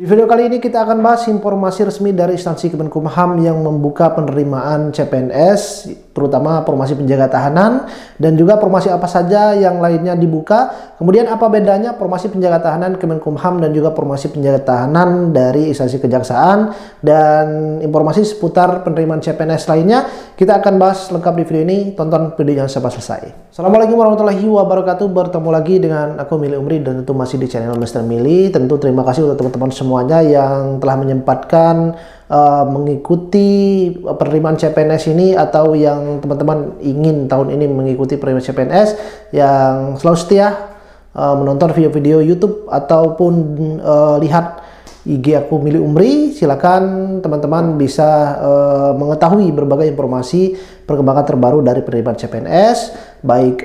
Di video kali ini kita akan bahas informasi resmi dari instansi Kemenkumham yang membuka penerimaan CPNS, terutama formasi penjaga tahanan dan juga formasi apa saja yang lainnya dibuka. Kemudian apa bedanya formasi penjaga tahanan Kemenkumham dan juga formasi penjaga tahanan dari instansi kejaksaan, dan informasi seputar penerimaan CPNS lainnya kita akan bahas lengkap di video ini. Tonton videonya sampai selesai. Assalamualaikum warahmatullahi wabarakatuh. Bertemu lagi dengan aku Mili Umri dan tentu masih di channel Mr. Mili. Tentu terima kasih untuk teman-teman semuanya yang telah menyempatkan mengikuti penerimaan CPNS ini, atau yang teman-teman ingin tahun ini mengikuti penerimaan CPNS, yang selalu setia menonton video-video YouTube ataupun lihat IG aku Mili Umri. Silakan teman-teman bisa mengetahui berbagai informasi perkembangan terbaru dari penerimaan CPNS, baik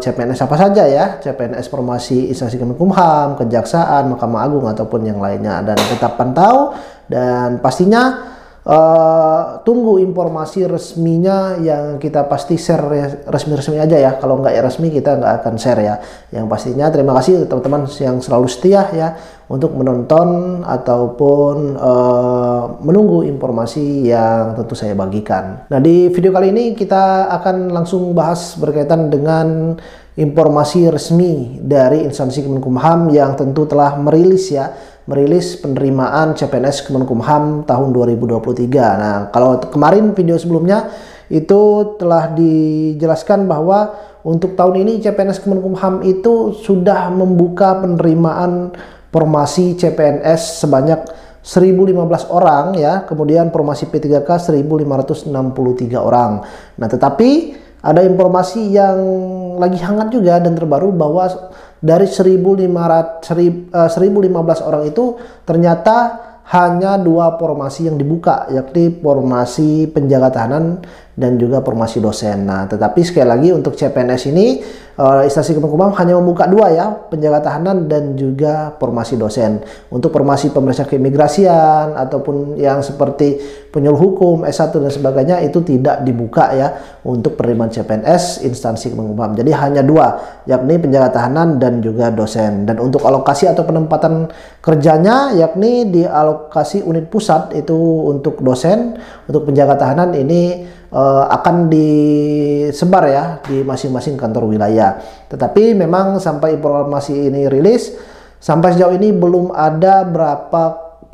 CPNS apa saja ya, CPNS formasi instansi Kemenkumham, Kejaksaan, Mahkamah Agung ataupun yang lainnya. Dan tetap pantau dan pastinya tunggu informasi resminya yang kita pasti share ya, resmi-resmi aja ya. Kalau nggak ya resmi kita nggak akan share ya. Yang pastinya terima kasih teman-teman yang selalu setia ya untuk menonton ataupun menunggu informasi yang tentu saya bagikan. Nah, di video kali ini kita akan langsung bahas berkaitan dengan informasi resmi dari instansi Kemenkumham yang tentu telah merilis penerimaan CPNS Kemenkumham tahun 2023. Nah, kalau kemarin video sebelumnya itu telah dijelaskan bahwa untuk tahun ini CPNS Kemenkumham itu sudah membuka penerimaan formasi CPNS sebanyak 1015 orang ya, kemudian formasi P3K 1563 orang. Nah, tetapi ada informasi yang lagi hangat juga dan terbaru bahwa dari 1015 orang itu ternyata hanya 2 formasi yang dibuka, yakni formasi penjaga tahanan dan juga formasi dosen. Nah, tetapi sekali lagi untuk CPNS ini instansi Kemenkumham hanya membuka 2 ya, penjaga tahanan dan juga formasi dosen. Untuk formasi pemeriksa keimigrasian ataupun yang seperti penyuluh hukum, S1 dan sebagainya itu tidak dibuka ya untuk penerimaan CPNS instansi Kemenkumham. Jadi hanya 2, yakni penjaga tahanan dan juga dosen. Dan untuk alokasi atau penempatan kerjanya yakni di alokasi unit pusat itu untuk dosen, untuk penjaga tahanan ini akan disebar ya di masing-masing kantor wilayah. Tetapi memang sampai informasi ini rilis, sampai sejauh ini belum ada berapa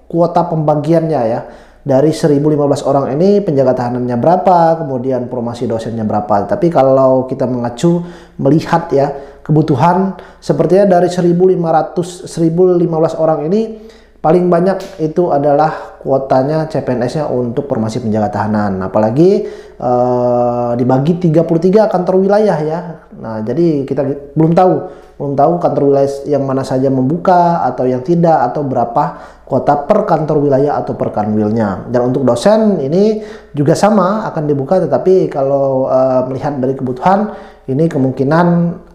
kuota pembagiannya ya. Dari 1015 orang ini penjaga tahanannya berapa, kemudian formasi dosennya berapa. Tapi kalau kita mengacu melihat ya kebutuhan, sepertinya dari 1015 orang ini paling banyak itu adalah kuotanya CPNS-nya untuk formasi penjaga tahanan. Apalagi dibagi 33 kantor wilayah ya. Nah, jadi kita belum tahu kantor wilayah yang mana saja membuka atau yang tidak, atau berapa kuota per kantor wilayah atau per kanwilnya. Dan untuk dosen ini juga sama akan dibuka, tetapi kalau melihat dari kebutuhan ini kemungkinan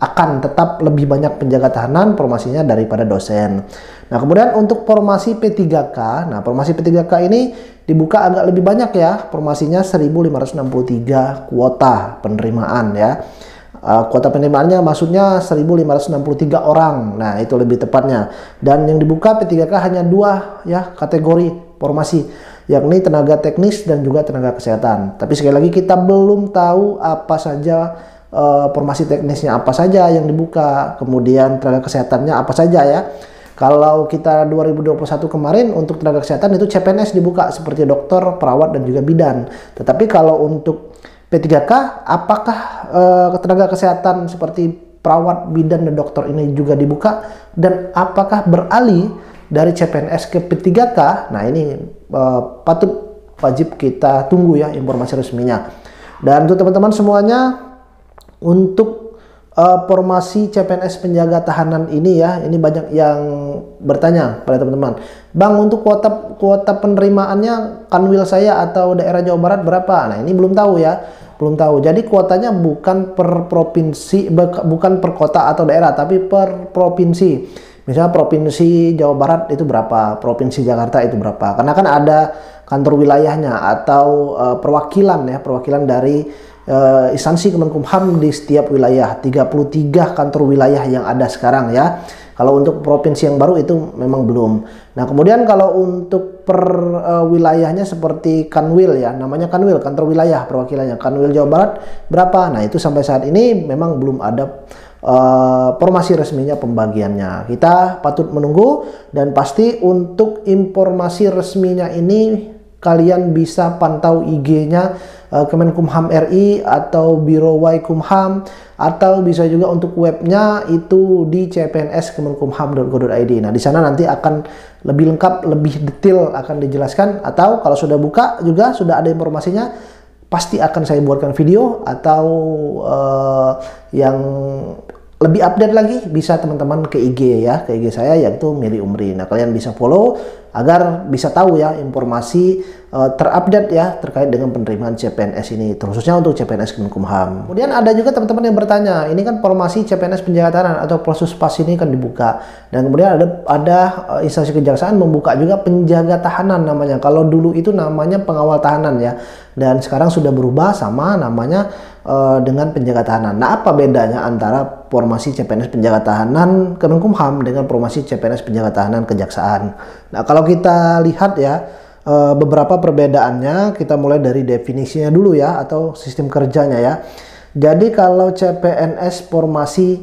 akan tetap lebih banyak penjaga tahanan formasinya daripada dosen. Nah, kemudian untuk formasi P3K, nah formasi P3K ini dibuka agak lebih banyak ya, formasinya 1563 kuota penerimaan ya. Kuota penerimaannya maksudnya 1563 orang, nah itu lebih tepatnya. Dan yang dibuka P3K hanya 2 ya kategori formasi, yakni tenaga teknis dan juga tenaga kesehatan. Tapi sekali lagi kita belum tahu apa saja formasi teknisnya apa saja yang dibuka, kemudian tenaga kesehatannya apa saja ya. Kalau kita 2021 kemarin untuk tenaga kesehatan itu CPNS dibuka seperti dokter, perawat dan juga bidan. Tetapi kalau untuk P3K, apakah tenaga kesehatan seperti perawat, bidan dan dokter ini juga dibuka, dan apakah beralih dari CPNS ke P3K? Nah, ini patut wajib kita tunggu ya informasi resminya. Dan untuk teman-teman semuanya, untuk formasi CPNS penjaga tahanan ini ya, ini banyak yang bertanya pada teman-teman, Bang, untuk kuota penerimaannya kanwil saya atau daerah Jawa Barat berapa? Nah, ini belum tahu ya, belum tahu. Jadi kuotanya bukan per provinsi, bukan per kota atau daerah, tapi per provinsi. Misalnya provinsi Jawa Barat itu berapa, provinsi Jakarta itu berapa, karena kan ada kantor wilayahnya atau perwakilan ya, perwakilan dari instansi Kemenkumham di setiap wilayah, 33 kantor wilayah yang ada sekarang ya. Kalau untuk provinsi yang baru itu memang belum. Nah, kemudian kalau untuk per wilayahnya seperti Kanwil ya, namanya Kanwil, kantor wilayah perwakilannya. Kanwil Jawa Barat berapa? Nah, itu sampai saat ini memang belum ada informasi resminya pembagiannya. Kita patut menunggu, dan pasti untuk informasi resminya ini kalian bisa pantau IG-nya Kemenkumham RI atau Biro Waikumham, atau bisa juga untuk webnya itu di cpnskemenkumham.go.id. Nah, di sana nanti akan lebih lengkap, lebih detail akan dijelaskan, atau kalau sudah buka juga sudah ada informasinya, pasti akan saya buatkan video, atau yang lebih update lagi bisa teman-teman ke IG ya, ke IG saya yaitu Mary Umri. Nah, kalian bisa follow agar bisa tahu ya informasi terupdate ya terkait dengan penerimaan CPNS ini, khususnya untuk CPNS Kemenkumham. Kemudian ada juga teman-teman yang bertanya, ini kan formasi CPNS penjaga tahanan atau Polsuspas ini kan dibuka, dan kemudian ada instansi kejaksaan membuka juga penjaga tahanan namanya. Kalau dulu itu namanya pengawal tahanan ya, dan sekarang sudah berubah sama namanya dengan penjaga tahanan. Nah, apa bedanya antara formasi CPNS penjaga tahanan Kemenkumham dengan formasi CPNS penjaga tahanan kejaksaan? Nah, kalau kita lihat ya beberapa perbedaannya, kita mulai dari definisinya dulu ya, atau sistem kerjanya ya. Jadi kalau CPNS formasi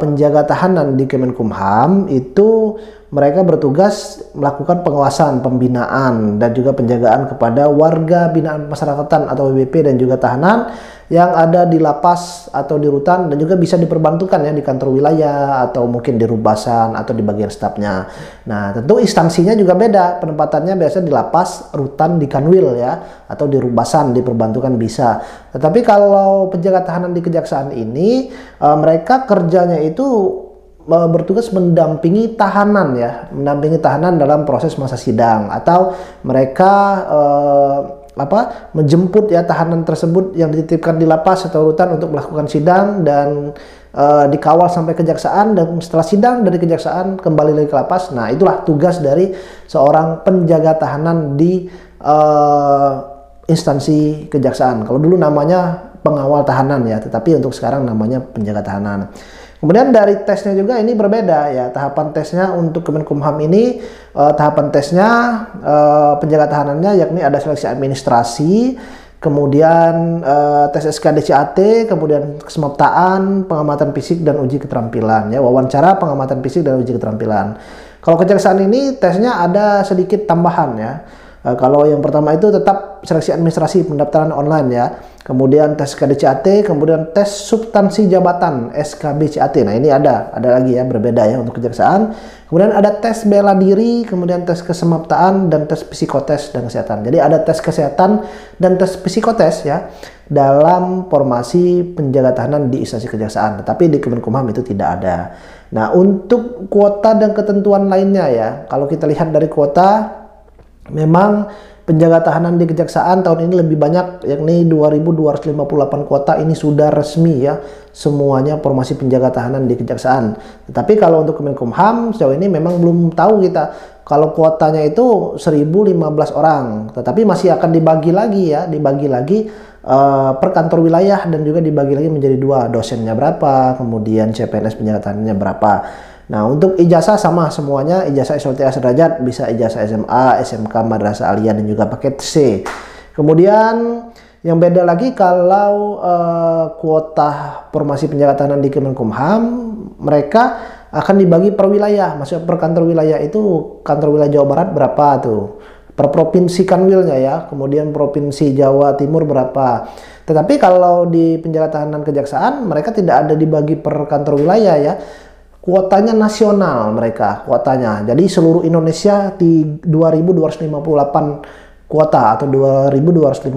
penjaga tahanan di Kemenkumham itu mereka bertugas melakukan pengawasan, pembinaan, dan juga penjagaan kepada warga binaan masyarakatan atau WBP dan juga tahanan yang ada di lapas atau di rutan, dan juga bisa diperbantukan ya di kantor wilayah atau mungkin di rubasan atau di bagian stafnya. Nah, tentu instansinya juga beda, penempatannya biasanya di lapas, rutan, di kanwil ya, atau di rubasan diperbantukan bisa. Tetapi kalau penjaga tahanan di kejaksaan ini mereka kerjanya itu bertugas mendampingi tahanan ya, mendampingi tahanan dalam proses masa sidang, atau mereka menjemput ya tahanan tersebut yang dititipkan di lapas atau rutan untuk melakukan sidang, dan dikawal sampai kejaksaan, dan setelah sidang dari kejaksaan kembali lagi ke lapas. Nah, itulah tugas dari seorang penjaga tahanan di instansi kejaksaan. Kalau dulu namanya pengawal tahanan ya, tetapi untuk sekarang namanya penjaga tahanan. Kemudian dari tesnya juga ini berbeda ya, tahapan tesnya untuk Kemenkumham ini tahapan tesnya penjaga tahanannya yakni ada seleksi administrasi, kemudian tes SKDCAT, kemudian kesemaptaan, pengamatan fisik dan uji keterampilan ya, wawancara, pengamatan fisik dan uji keterampilan. Kalau kejaksaan ini tesnya ada sedikit tambahan ya. Kalau yang pertama itu tetap seleksi administrasi pendaftaran online ya, kemudian tes SKDCAT, kemudian tes substansi jabatan SKBCAT. Nah, ini ada lagi ya, berbeda ya untuk kejaksaan. Kemudian ada tes bela diri, kemudian tes kesemaptaan, dan tes psikotes dan kesehatan. Jadi ada tes kesehatan dan tes psikotes ya dalam formasi penjaga tahanan di instansi kejaksaan, tetapi di Kemenkumham itu tidak ada. Nah, untuk kuota dan ketentuan lainnya ya, kalau kita lihat dari kuota, memang penjaga tahanan di kejaksaan tahun ini lebih banyak, yakni 2.258 kuota ini sudah resmi ya, semuanya formasi penjaga tahanan di kejaksaan. Tetapi kalau untuk Kemenkumham sejauh ini memang belum tahu kita kalau kuotanya itu 1.015 orang, tetapi masih akan dibagi lagi ya, per kantor wilayah, dan juga dibagi lagi menjadi dua, dosennya berapa, kemudian CPNS penjaga tahanannya berapa. Nah, untuk ijazah sama semuanya, ijazah SLTA sederajat, bisa ijazah SMA, SMK, Madrasah Aliyah, dan juga paket C. Kemudian yang beda lagi kalau kuota formasi penjaga tahanan di Kemenkumham, mereka akan dibagi per wilayah. Maksudnya per kantor wilayah itu, kantor wilayah Jawa Barat berapa tuh, per provinsi kanwilnya ya, kemudian provinsi Jawa Timur berapa. Tetapi kalau di penjaga tahanan kejaksaan, mereka tidak ada dibagi per kantor wilayah ya, kuotanya nasional mereka kuotanya. Jadi seluruh Indonesia di 2.258 kuota atau 2.258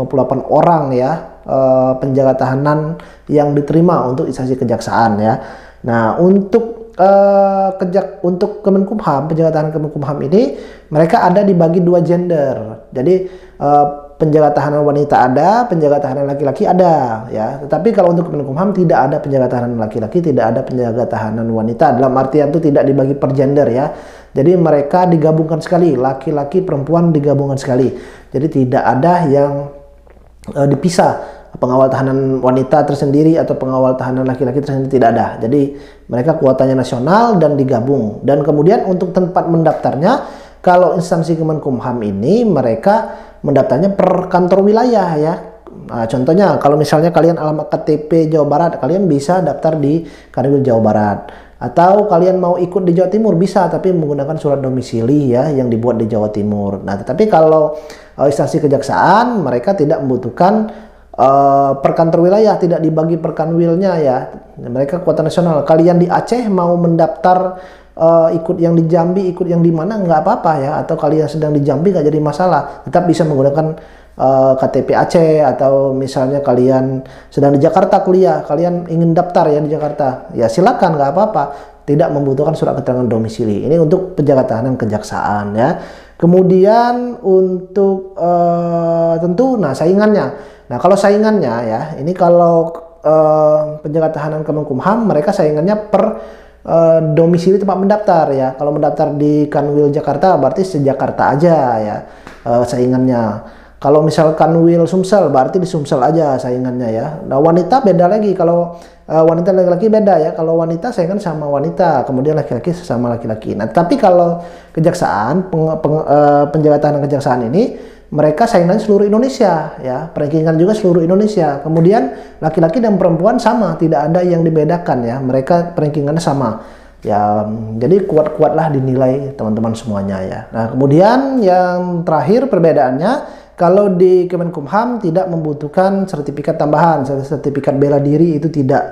orang ya penjaga tahanan yang diterima untuk instansi kejaksaan ya. Nah, untuk Kemenkumham, penjaga tahanan Kemenkumham ini mereka ada dibagi dua gender. Jadi penjaga tahanan wanita ada, penjaga tahanan laki-laki ada ya. Tetapi kalau untuk Kemenkumham tidak ada penjaga tahanan laki-laki, tidak ada penjaga tahanan wanita. Dalam artian itu tidak dibagi per gender ya. Jadi mereka digabungkan sekali, laki-laki perempuan digabungkan sekali. Jadi tidak ada yang dipisah pengawal tahanan wanita tersendiri atau pengawal tahanan laki-laki tersendiri, tidak ada. Jadi mereka kuotanya nasional dan digabung. Dan kemudian untuk tempat mendaftarnya, kalau instansi Kemenkumham ini mereka mendaftarnya per kantor wilayah ya. Nah, contohnya kalau misalnya kalian alamat KTP Jawa Barat, kalian bisa daftar di Kanwil Jawa Barat. Atau kalian mau ikut di Jawa Timur bisa, tapi menggunakan surat domisili ya yang dibuat di Jawa Timur. Nah, tetapi kalau instansi kejaksaan mereka tidak membutuhkan per kantor wilayah, tidak dibagi per kanwilnya ya. Mereka kuota nasional. Kalian di Aceh mau mendaftar ikut yang di Jambi, ikut yang di mana, nggak apa-apa ya. Atau kalian sedang di Jambi nggak jadi masalah, tetap bisa menggunakan KTP Aceh. Atau misalnya kalian sedang di Jakarta kuliah, kalian ingin daftar ya di Jakarta, ya silakan, nggak apa-apa, tidak membutuhkan surat keterangan domisili. Ini untuk penjaga tahanan kejaksaan ya. Kemudian untuk tentu saingannya. Nah, kalau saingannya ya, ini kalau penjaga tahanan Kemenkumham mereka saingannya per domisili tempat mendaftar ya. Kalau mendaftar di Kanwil Jakarta berarti se-Jakarta aja ya saingannya. Kalau misal Kanwil Sumsel berarti di Sumsel aja saingannya ya. Nah, wanita beda lagi. Kalau wanita laki-laki beda ya. Kalau wanita saingan sama wanita, kemudian laki-laki sesama laki-laki. Nah, tapi kalau kejaksaan, penjaga tahanan kejaksaan ini mereka saingannya seluruh Indonesia ya, perankingan juga seluruh Indonesia. Kemudian laki-laki dan perempuan sama, tidak ada yang dibedakan ya. Mereka perankingannya sama. Ya, jadi kuat-kuatlah dinilai teman-teman semuanya ya. Nah, kemudian yang terakhir perbedaannya, kalau di Kemenkumham tidak membutuhkan sertifikat tambahan, sertifikat bela diri itu tidak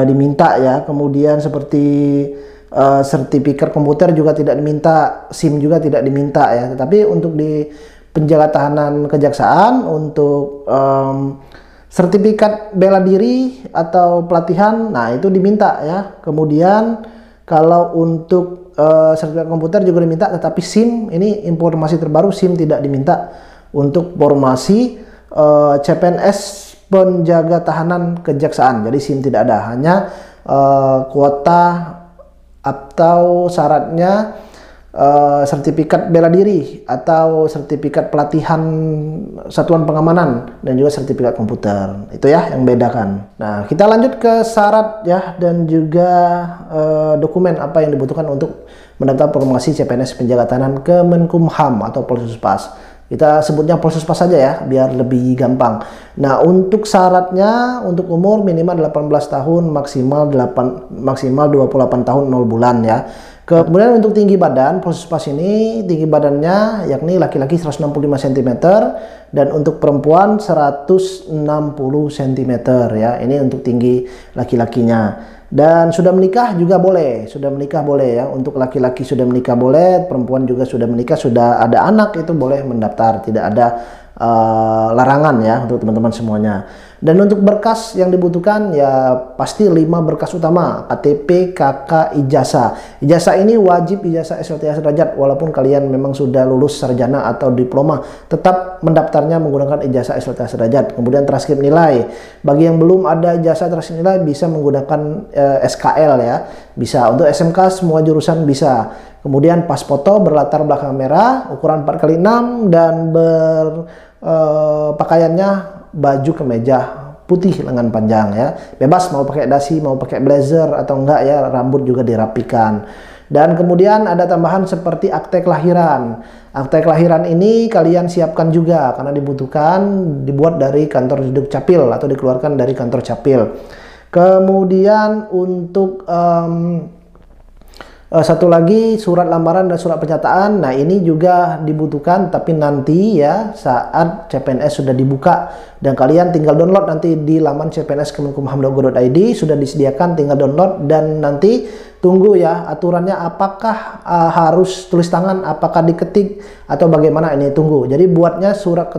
diminta ya. Kemudian seperti sertifikat komputer juga tidak diminta, SIM juga tidak diminta ya. Tetapi untuk di penjaga tahanan kejaksaan, untuk sertifikat bela diri atau pelatihan, nah itu diminta ya. Kemudian kalau untuk sertifikat komputer juga diminta, tetapi SIM, ini informasi terbaru, SIM tidak diminta untuk formasi CPNS penjaga tahanan kejaksaan. Jadi SIM tidak ada, hanya kuota atau syaratnya sertifikat bela diri atau sertifikat pelatihan satuan pengamanan dan juga sertifikat komputer. Itu ya yang bedakan. Nah, kita lanjut ke syarat ya dan juga dokumen apa yang dibutuhkan untuk mendaftar formasi CPNS penjaga tahanan Kemenkumham atau Polsuspas. Kita sebutnya Polsuspas saja ya, biar lebih gampang. Nah, untuk syaratnya untuk umur minimal 18 tahun, maksimal 28 tahun 0 bulan ya. Kemudian untuk tinggi badan, Polsuspas ini tinggi badannya yakni laki-laki 165 cm dan untuk perempuan 160 cm ya. Ini untuk tinggi laki-lakinya. Dan sudah menikah juga boleh, sudah menikah boleh ya. Untuk laki-laki sudah menikah boleh, perempuan juga sudah menikah, sudah ada anak itu boleh mendaftar, tidak ada larangan ya untuk teman-teman semuanya. Dan untuk berkas yang dibutuhkan ya pasti 5 berkas utama: KTP, KK, ijazah. Ijazah ini wajib ijazah SLTA sederajat, walaupun kalian memang sudah lulus sarjana atau diploma, tetap mendaftarnya menggunakan ijazah SLTA sederajat. Kemudian transkrip nilai. Bagi yang belum ada ijazah transkrip nilai bisa menggunakan SKL ya. Bisa untuk SMK semua jurusan bisa. Kemudian pas foto berlatar belakang merah, ukuran 4x6 dan pakaiannya baju kemeja putih lengan panjang ya. Bebas mau pakai dasi, mau pakai blazer atau enggak ya, rambut juga dirapikan. Dan kemudian ada tambahan seperti akte kelahiran. Akte kelahiran ini kalian siapkan juga karena dibutuhkan, dibuat dari kantor Dukcapil atau dikeluarkan dari kantor Capil. Kemudian untuk satu lagi surat lamaran dan surat pernyataan. Nah, ini juga dibutuhkan tapi nanti ya saat CPNS sudah dibuka dan kalian tinggal download nanti di laman cpns.kemenkumham.go.id, sudah disediakan, tinggal download dan nanti tunggu ya aturannya apakah harus tulis tangan, apakah diketik atau bagaimana, ini tunggu. Jadi buatnya surat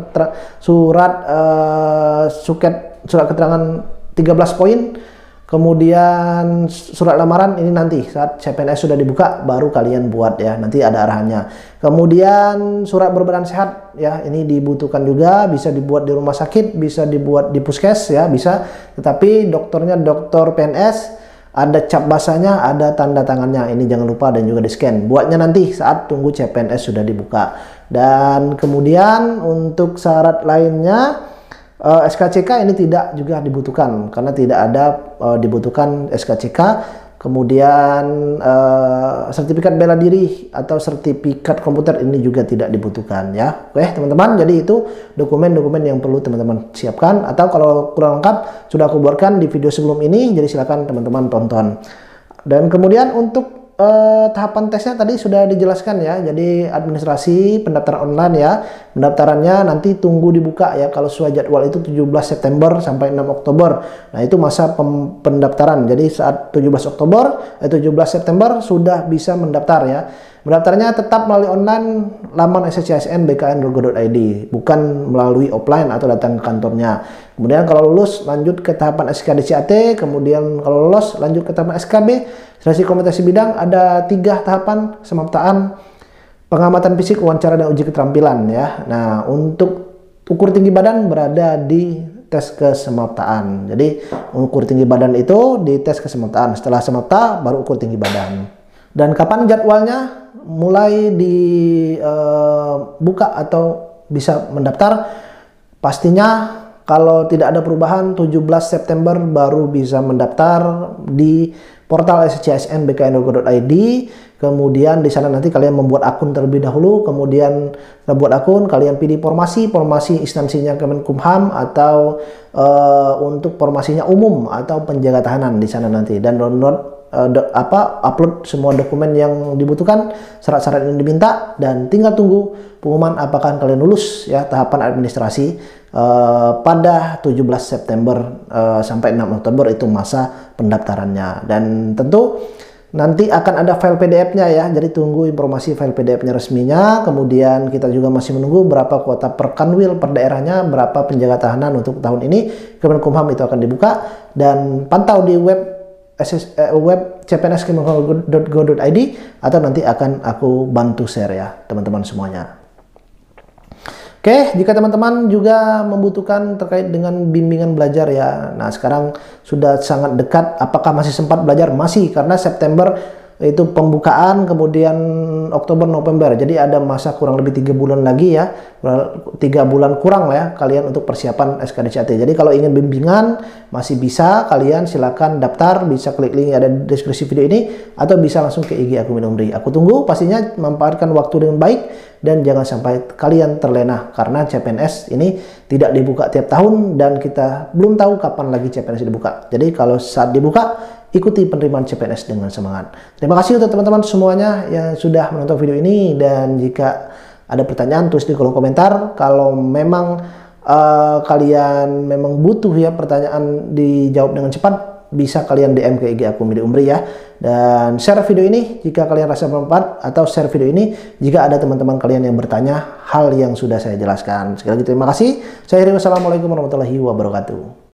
keterangan 13 poin. Kemudian surat lamaran ini nanti saat CPNS sudah dibuka baru kalian buat ya, nanti ada arahannya. Kemudian surat berbadan sehat ya, ini dibutuhkan juga, bisa dibuat di rumah sakit, bisa dibuat di puskes ya, bisa. Tetapi dokternya dokter PNS, ada cap basahnya, ada tanda tangannya, ini jangan lupa dan juga di scan. Buatnya nanti saat tunggu CPNS sudah dibuka. Dan kemudian untuk syarat lainnya SKCK ini tidak juga dibutuhkan karena tidak ada dibutuhkan SKCK. Kemudian sertifikat bela diri atau sertifikat komputer ini juga tidak dibutuhkan ya. Oke teman-teman, jadi itu dokumen-dokumen yang perlu teman-teman siapkan, atau kalau kurang lengkap sudah aku buatkan di video sebelum ini, jadi silakan teman-teman tonton. Dan kemudian untuk tahapan tesnya tadi sudah dijelaskan ya. Jadi administrasi pendaftaran online ya. Pendaftarannya nanti tunggu dibuka ya. Kalau sesuai jadwal itu 17 September sampai 6 Oktober. Nah, itu masa pendaftaran. Jadi saat 17 September sudah bisa mendaftar ya. Mendaftarnya tetap melalui online laman scsn.bkn.go.id, bukan melalui offline atau datang ke kantornya. Kemudian kalau lulus lanjut ke tahapan SKDCAT, kemudian kalau lolos lanjut ke tahapan SKB, seleksi kompetensi bidang. Ada 3 tahapan semaptaan: pengamatan fisik, wawancara, dan uji keterampilan ya. Nah, untuk ukur tinggi badan berada di tes kesemaptaan. Jadi ukur tinggi badan itu di tes kesemaptaan. Setelah semapta baru ukur tinggi badan. Dan kapan jadwalnya mulai dibuka atau bisa mendaftar? Pastinya kalau tidak ada perubahan 17 September baru bisa mendaftar di portal scsn.bkn.go.id. Kemudian di sana nanti kalian membuat akun terlebih dahulu, kemudian buat akun, kalian pilih formasi instansinya Kemenkumham atau untuk formasinya umum atau penjaga tahanan di sana nanti, dan download upload semua dokumen yang dibutuhkan, syarat-syarat yang diminta, dan tinggal tunggu pengumuman apakah kalian lulus ya tahapan administrasi pada 17 September sampai 6 Oktober itu masa pendaftarannya. Dan tentu nanti akan ada file PDF-nya ya, jadi tunggu informasi file PDF-nya resminya. Kemudian kita juga masih menunggu berapa kuota per kanwil per daerahnya, berapa penjaga tahanan untuk tahun ini. Kemenkumham itu akan dibuka, dan pantau di web cpns.go.id atau nanti akan aku bantu share ya teman-teman semuanya. Oke, jika teman-teman juga membutuhkan terkait dengan bimbingan belajar ya. Nah, sekarang sudah sangat dekat. Apakah masih sempat belajar? Masih, karena September itu pembukaan, kemudian Oktober, November. Jadi ada masa kurang lebih 3 bulan lagi ya. 3 bulan kurang lah ya kalian untuk persiapan SKDCAT. Jadi kalau ingin bimbingan masih bisa, kalian silakan daftar, bisa klik link yang ada di deskripsi video ini, atau bisa langsung ke IG aku Umri. Aku tunggu, pastinya manfaatkan waktu dengan baik dan jangan sampai kalian terlena, karena CPNS ini tidak dibuka tiap tahun dan kita belum tahu kapan lagi CPNS dibuka. Jadi kalau saat dibuka, ikuti penerimaan CPNS dengan semangat. Terima kasih untuk teman-teman semuanya yang sudah menonton video ini, dan jika ada pertanyaan tulis di kolom komentar. Kalau memang kalian memang butuh ya pertanyaan dijawab dengan cepat, bisa kalian DM ke IG aku Umri ya. Dan share video ini jika kalian rasa bermanfaat, atau share video ini jika ada teman-teman kalian yang bertanya hal yang sudah saya jelaskan. Sekali lagi terima kasih. Saya Heri, wassalamualaikum warahmatullahi wabarakatuh.